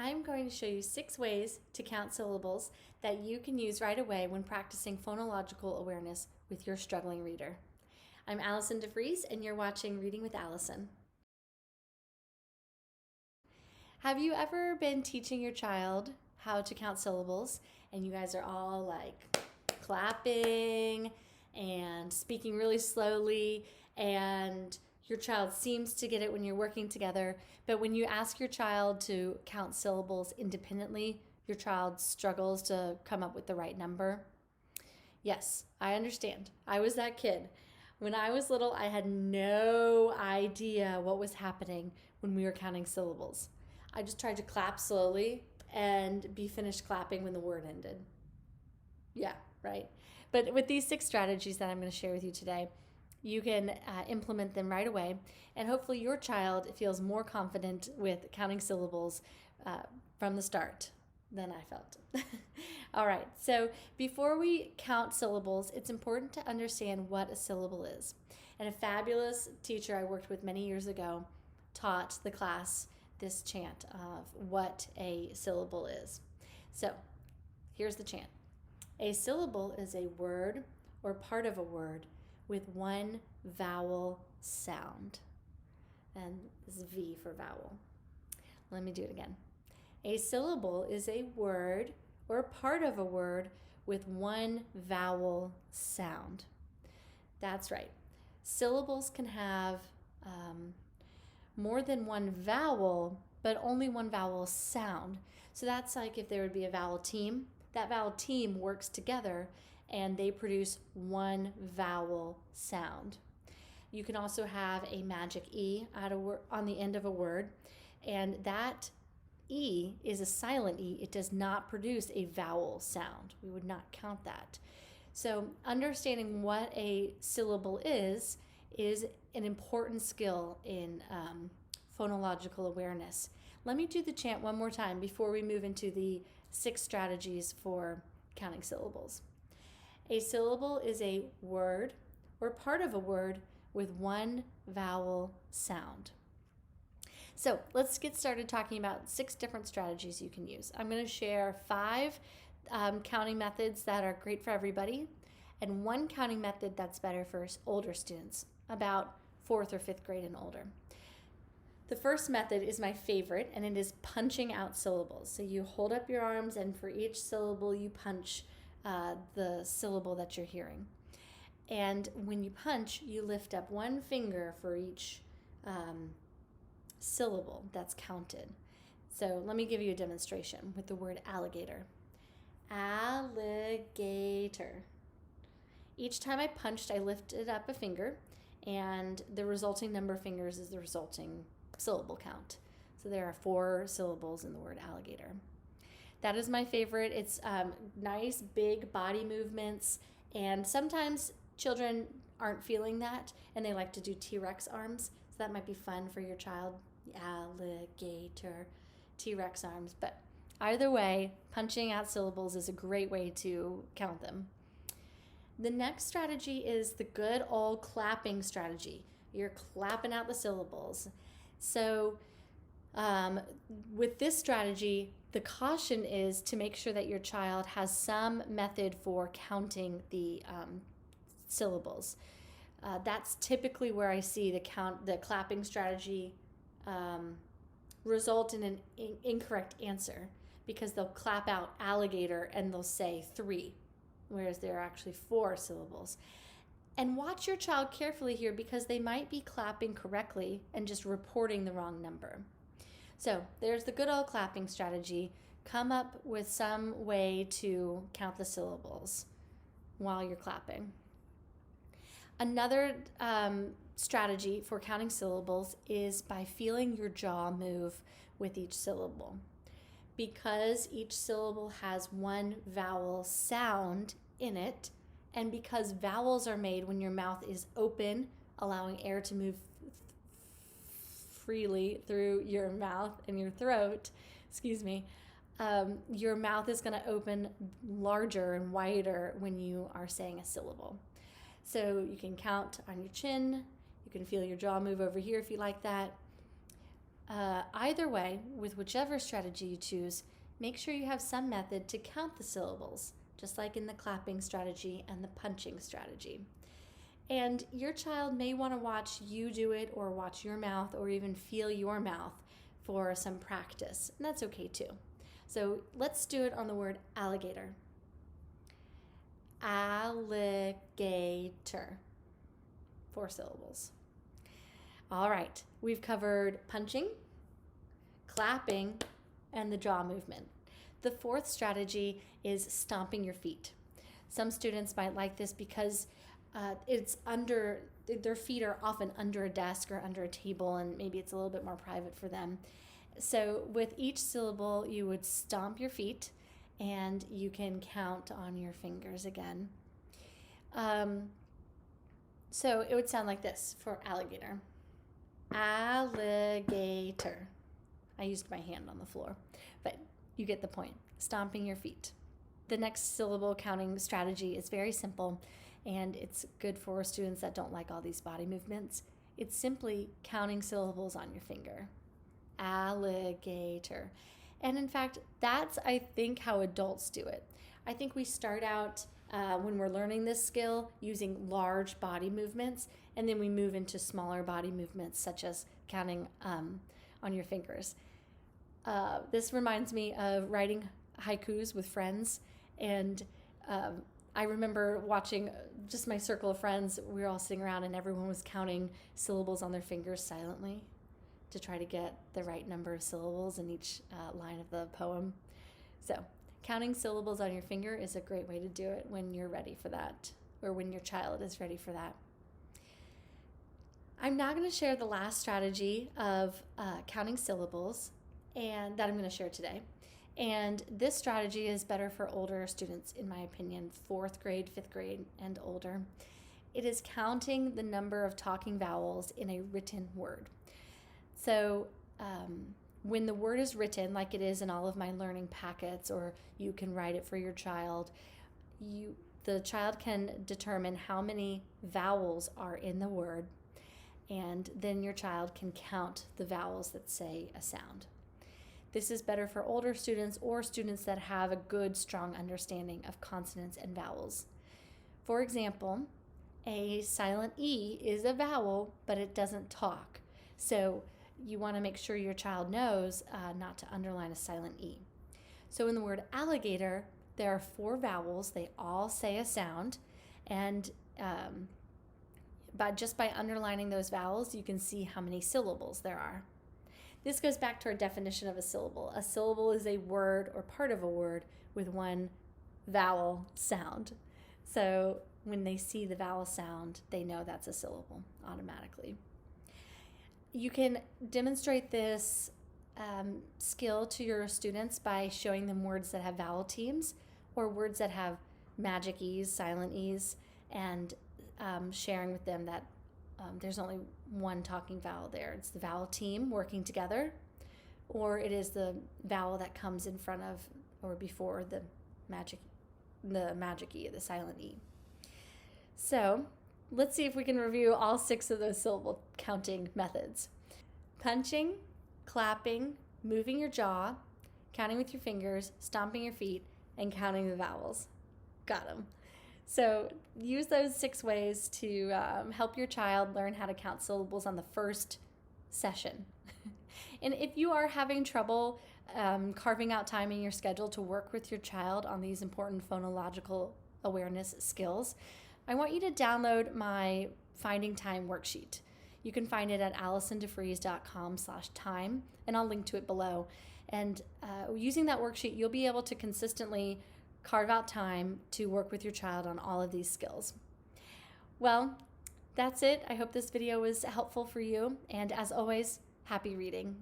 I'm going to show you 6 ways to count syllables that you can use right away when practicing phonological awareness with your struggling reader. I'm Allison DeFrees, and you're watching Reading with Allison. Have you ever been teaching your child how to count syllables, and you guys are all like clapping and speaking really slowly, and your child seems to get it when you're working together, but when you ask your child to count syllables independently, your child struggles to come up with the right number? Yes, I understand. I was that kid. When I was little, I had no idea what was happening when we were counting syllables. I just tried to clap slowly and be finished clapping when the word ended. Yeah, right. But with these 6 strategies that I'm going to share with you today, you can implement them right away, and hopefully your child feels more confident with counting syllables from the start than I felt. All right, so before we count syllables, it's important to understand what a syllable is. And a fabulous teacher I worked with many years ago taught the class this chant of what a syllable is. So here's the chant. A syllable is a word or part of a word with one vowel sound. And this is V for vowel. Let me do it again. A syllable is a word or part of a word with one vowel sound. That's right. Syllables can have more than one vowel, but only one vowel sound. So that's like if there would be a vowel team. That vowel team works together and they produce one vowel sound. You can also have a magic E on the end of a word, and that E is a silent E. It does not produce a vowel sound. We would not count that. So understanding what a syllable is an important skill in phonological awareness. Let me do the chant one more time before we move into the 6 strategies for counting syllables. A syllable is a word or part of a word with one vowel sound. So let's get started talking about 6 different strategies you can use. I'm going to share 5 counting methods that are great for everybody, and 1 counting method that's better for older students, about 4th or 5th grade and older. The first method is my favorite, and it is punching out syllables. So you hold up your arms, and for each syllable you punch the syllable that you're hearing. And when you punch, you lift up 1 finger for each syllable that's counted. So let me give you a demonstration with the word alligator. Alligator. Each time I punched, I lifted up a finger, and the resulting number of fingers is the resulting syllable count. So there are 4 syllables in the word alligator. That is my favorite. It's nice, big body movements, and sometimes children aren't feeling that, and they like to do T-Rex arms, so that might be fun for your child. Alligator, T-Rex arms. But either way, punching out syllables is a great way to count them. The next strategy is the good old clapping strategy. You're clapping out the syllables. So with this strategy, the caution is to make sure that your child has some method for counting the syllables. That's typically where I see the clapping strategy result in an incorrect answer, because they'll clap out alligator and they'll say 3, whereas there are actually 4 syllables. And watch your child carefully here, because they might be clapping correctly and just reporting the wrong number. So there's the good old clapping strategy. Come up with some way to count the syllables while you're clapping. Another strategy for counting syllables is by feeling your jaw move with each syllable. Because each syllable has 1 vowel sound in it, and because vowels are made when your mouth is open, allowing air to move freely through your mouth and your throat, your mouth is going to open larger and wider when you are saying a syllable. So you can count on your chin, you can feel your jaw move over here if you like that. Either way, with whichever strategy you choose, make sure you have some method to count the syllables, just like in the clapping strategy and the punching strategy. And your child may want to watch you do it, or watch your mouth, or even feel your mouth for some practice, and that's okay too. So let's do it on the word alligator. Alligator. 4 syllables. All right, we've covered punching, clapping, and the jaw movement. The 4th strategy is stomping your feet. Some students might like this because their feet are often under a desk or under a table, and maybe it's a little bit more private for them. So with each syllable, you would stomp your feet, and you can count on your fingers again. So it would sound like this for alligator. Alligator. I used my hand on the floor, but you get the point. Stomping your feet. The next syllable counting strategy is very simple, and it's good for students that don't like all these body movements. It's simply counting syllables on your finger. Alligator. And in fact, that's, I think, how adults do it. I think we start out when we're learning this skill using large body movements, and then we move into smaller body movements such as counting on your fingers. This reminds me of writing haikus with friends, and I remember watching just my circle of friends. We were all sitting around and everyone was counting syllables on their fingers silently to try to get the right number of syllables in each line of the poem. So counting syllables on your finger is a great way to do it when you're ready for that, or when your child is ready for that. I'm now going to share the last strategy of counting syllables, and that I'm going to share today. And this strategy is better for older students, in my opinion, 4th grade, 5th grade, and older. It is counting the number of talking vowels in a written word. So when the word is written, like it is in all of my learning packets, or you can write it for your child, the child can determine how many vowels are in the word, and then your child can count the vowels that say a sound. This is better for older students or students that have a good, strong understanding of consonants and vowels. For example, a silent E is a vowel, but it doesn't talk. So you want to make sure your child knows not to underline a silent E. So in the word alligator, there are 4 vowels. They all say a sound, and just by underlining those vowels, you can see how many syllables there are. This goes back to our definition of a syllable. A syllable is a word or part of a word with 1 vowel sound. So when they see the vowel sound, they know that's a syllable automatically. You can demonstrate this skill to your students by showing them words that have vowel teams, or words that have magic E's, silent E's, and sharing with them that there's only 1 talking vowel there. It's the vowel team working together, or it is the vowel that comes in front of or before the magic E, the silent E. So let's see if we can review all 6 of those syllable counting methods. Punching, clapping, moving your jaw, counting with your fingers, stomping your feet, and counting the vowels. Got them. So use those 6 ways to help your child learn how to count syllables on the first session. And if you are having trouble carving out time in your schedule to work with your child on these important phonological awareness skills, I want you to download my Finding Time worksheet. You can find it at allisondefrees.com/time, and I'll link to it below. And using that worksheet, you'll be able to consistently carve out time to work with your child on all of these skills. Well, that's it. I hope this video was helpful for you. And as always, happy reading.